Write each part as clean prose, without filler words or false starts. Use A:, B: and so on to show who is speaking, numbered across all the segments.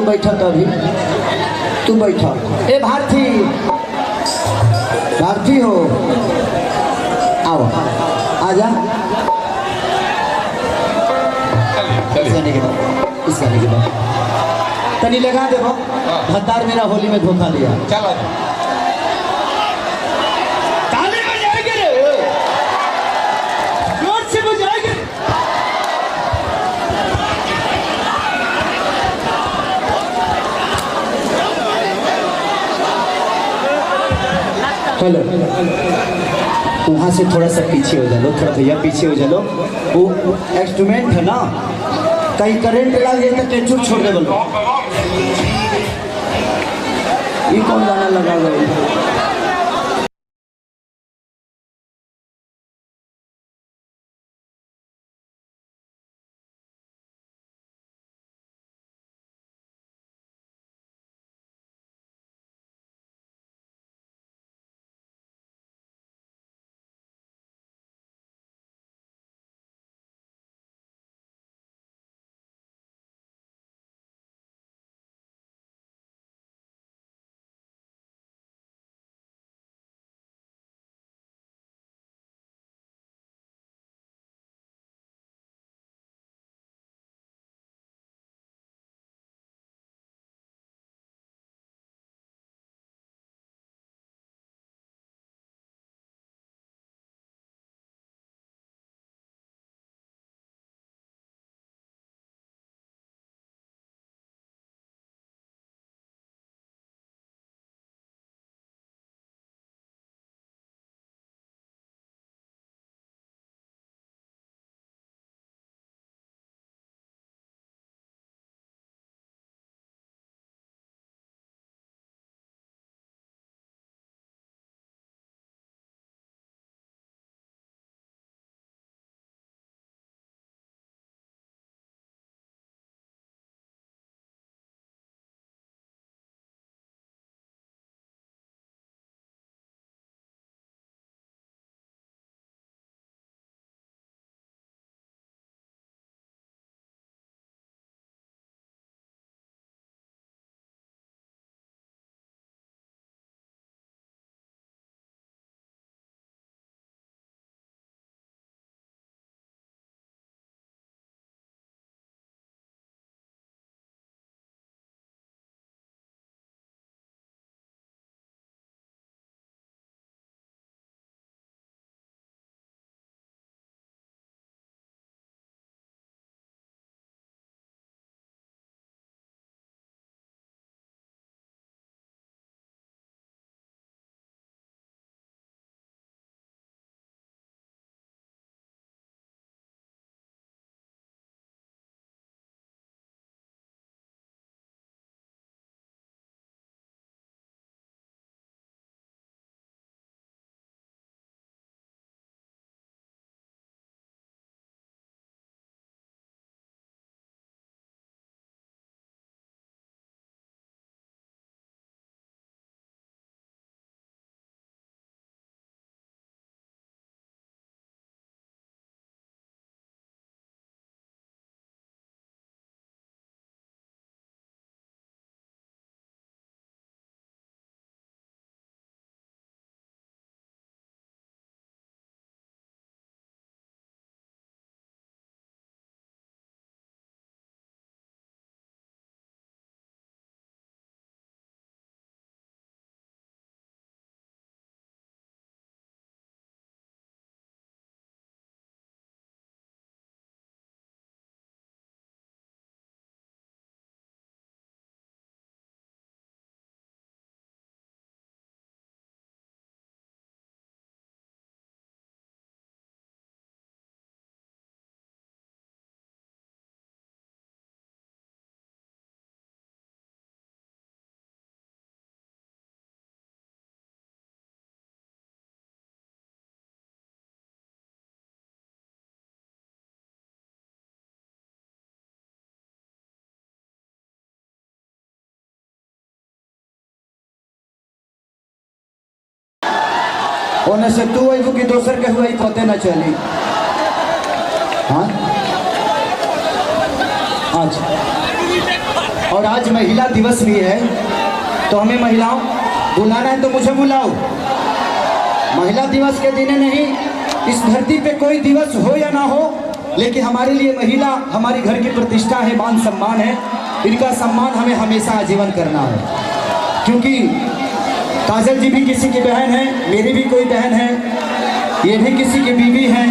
A: बैठा तो अभी तू बैठा। ए भारती भारती हो आओ आजा। इस गाने के बाद तनी लगा दे भत्तार मेरा होली में धोखा दिया।
B: चलो
A: ताली बजाएंगे रे जोर से बजाएंगे। हेलो वहाँ से थोड़ा सा पीछे हो जा लो, थोड़ा भैया पीछे हो जा लो। वो इंस्ट्रूमेंट है ना, कहीं करंट लग जाए तो टेंशन छोड़ दे बोलो। ये कौन गाना लगा हुआ है? होने से तू आई कि दोसर के हुआ पते न चली। हाँ अच्छा और आज महिला दिवस भी है, तो हमें महिलाओं बुलाना है तो मुझे बुलाओ। महिला दिवस के दिन नहीं, इस धरती पे कोई दिवस हो या ना हो, लेकिन हमारे लिए महिला हमारी घर की प्रतिष्ठा है, मान सम्मान है। इनका सम्मान हमें हमेशा आजीवन करना है, क्योंकि काजल जी भी किसी की बहन है, मेरी भी कोई बहन है, ये भी किसी की बीवी है,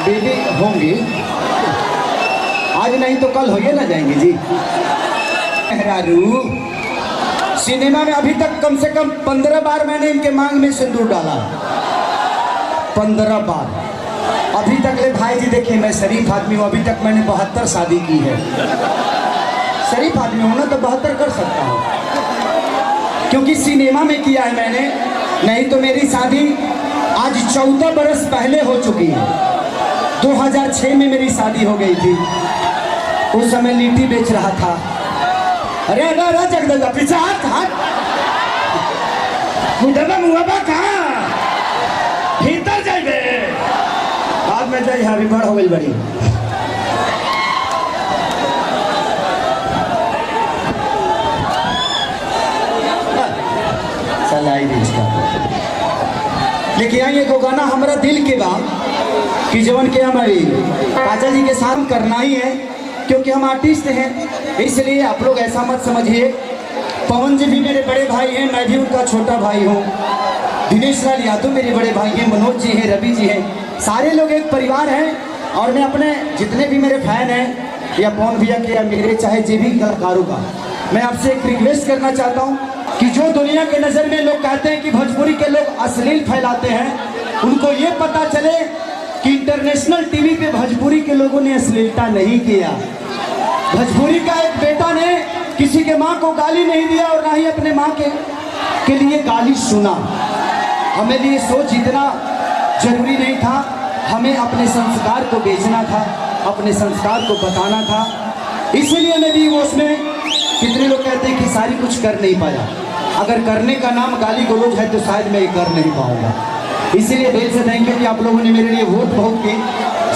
A: बीवी होंगी, आज नहीं तो कल होइए ना जाएंगे जी। मेहरारू सिनेमा में अभी तक कम से कम 15 बार मैंने इनके मांग में सिंदूर डाला, 15 बार। अभी तक ले भाई जी देखिए, मैं शरीफ आदमी हूँ, अभी तक मैंने 72 शादी की है। शरीफ आदमी हूँ ना तो 72 कर सकता हूँ, क्योंकि सिनेमा में किया है मैंने, नहीं तो मेरी शादी आज 14 बरस पहले हो चुकी है। 2006 में मेरी शादी हो गई थी, उस समय लीटी बेच रहा था। अरे अरे जगदगा पीछे हाथ हाथ मुदबा मुआबा कहाँ भीतर जाइबे, बाद में जाइए, अभी बड़ हो गई बड़ी। चलाई इसका लेकिन आई एगो गाना हमारा दिल के बा कि जवन के हमारी काजल जी के साथ करना ही है, क्योंकि हम आर्टिस्ट हैं, इसलिए आप लोग ऐसा मत समझिए। पवन जी भी मेरे बड़े भाई हैं, मैं भी उनका छोटा भाई हूँ। दिनेश लाल यादव मेरे बड़े भाई हैं, मनोज जी हैं, रवि जी हैं, सारे लोग एक परिवार हैं। और मैं अपने जितने भी मेरे फैन हैं, या पवन भैया के या मेरे चाहे जे भी कलाकारों का, मैं आपसे एक रिक्वेस्ट करना चाहता हूँ कि जो दुनिया के नज़र में लोग कहते हैं कि भोजपुरी के लोग अश्लील फैलाते हैं, उनको ये पता चले कि इंटरनेशनल टीवी पे भोजपुरी के लोगों ने अश्लीलता नहीं किया। भोजपुरी का एक बेटा ने किसी के माँ को गाली नहीं दिया और ना ही अपने माँ के लिए गाली सुना। हमें लिए सोच इतना जरूरी नहीं था, हमें अपने संस्कार को बेचना था, अपने संस्कार को बताना था। इसीलिए मैं भी उसमें, कितने लोग कहते हैं कि सारी कुछ कर नहीं पाया, अगर करने का नाम गाली गलौज है तो शायद मैं ये कर नहीं पाऊंगा। इसीलिए दिल से थैंक यू कि आप लोगों ने मेरे लिए वोट बहुत की,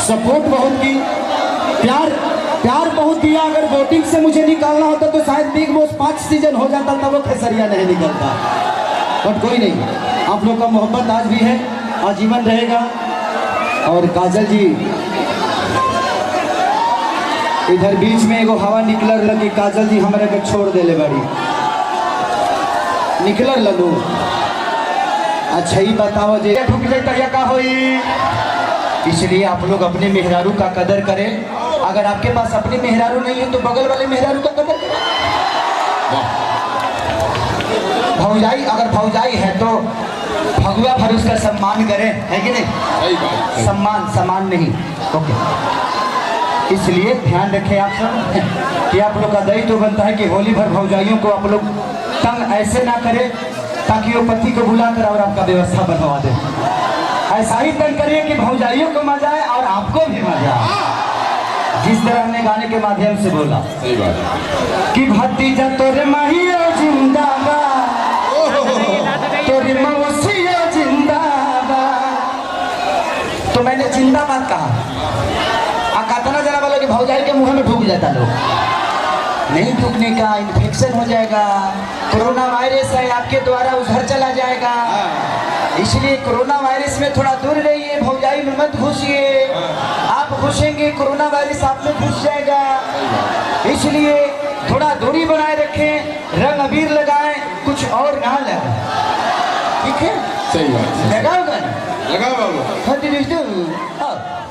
A: सपोर्ट बहुत की, प्यार बहुत दिया। अगर वोटिंग से मुझे निकालना होता तो शायद बिग बॉस 5 सीजन हो जाता, तब वो खेसरिया नहीं निकलता। बट कोई नहीं, आप लोग का मोहब्बत आज भी है, आजीवन रहेगा। और काजल जी इधर बीच में एगो हवा निकलर लगी, काजल जी हमारे को छोड़ देले बड़ी निकलर लगू। अच्छा ही बताओ जे ढुक जाए का होई, इसलिए आप लोग अपने मेहरारू का कदर करें। अगर आपके पास अपने मेहरारू नहीं है तो बगल वाले मेहरारू का कदर करें। भौजाई, अगर भौजाई है तो भगवा भर उसका सम्मान करें, है कि नहीं? सम्मान नहीं। ओके, इसलिए ध्यान रखें आप सब कि आप लोग का दायित्व तो बनता है कि होली भर भौजाइयों को आप लोग तंग ऐसे ना करें ताकि वो पति को बुलाकर और आपका व्यवस्था बनवा दे। ऐसा ही तंग करिए कि भौजाइयों को मजा आए और आपको भी मजा आए, जिस तरह हमने गाने के माध्यम से बोला। सही बात कि भतीजा तोरे माहियो जिंदाबाद, तोरे मौसियो जिंदाबाद। तो मैंने जिंदाबाद कहा, कहता जरा बोलो कि भौजाई के मुंह में ढूक जाता लोग, नहीं ढूकने का, इन्फेक्शन हो जाएगा, कोरोना वायरस है आपके द्वारा उधर चला जाएगा, इसलिए कोरोना वायरस में थोड़ा दूर रहिए, भौजाई में मत घुसिए। आप घुसेंगे कोरोना वायरस आप में घुस जाएगा, इसलिए थोड़ा दूरी बनाए रखें, रंग अबीर लगाएं, कुछ और ना लगाएं। ठीक है,
B: सही बात,
A: लगाओ गाना,
B: लगाओ बाबू।
A: हाँ